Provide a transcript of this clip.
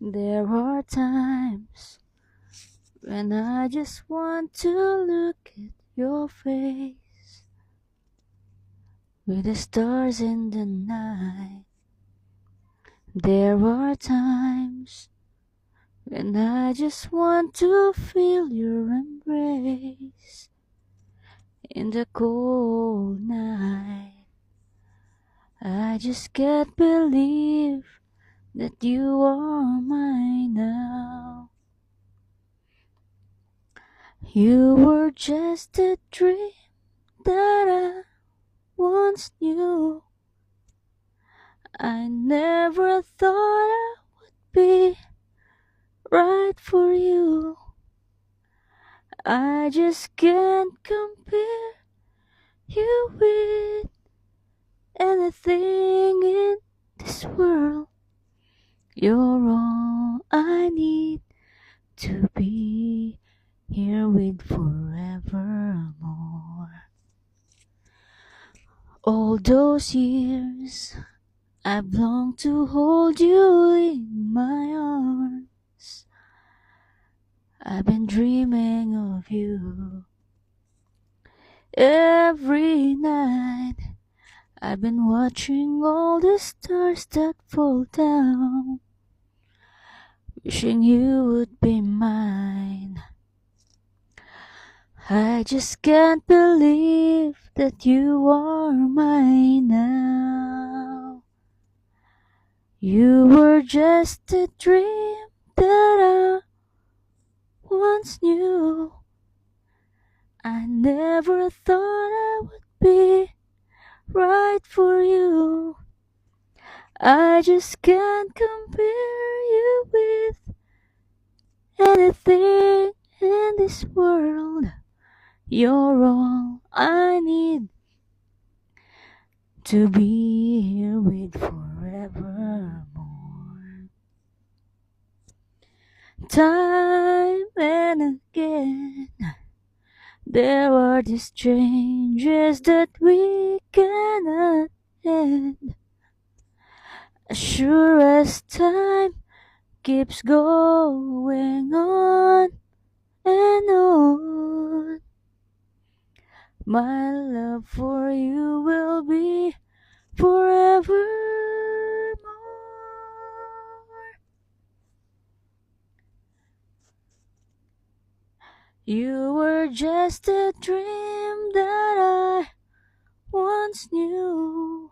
There are times when I just want to look at your face with the stars in the night. There are times when I just want to feel your embrace in the cold night. I just can't believe that you are mine now. You were just a dream that I once knew. I never thought I would be right for you. I just can't compare you with anything in this world. You're all I need to be here with forevermore. All those years I've longed to hold you in my arms. I've been dreaming of you every night. I've been watching all the stars that fall down, wishing you would be mine. I just can't believe that you are mine now. You were just a dream that I once knew. I never thought I would be right for you. I just can't compare you with anything in this world. You're all I need to be here with forevermore. Time and again, there are these changes that we cannot end. As sure as time keeps going on and on, my love for you will be forevermore. You were just a dream that I once knew.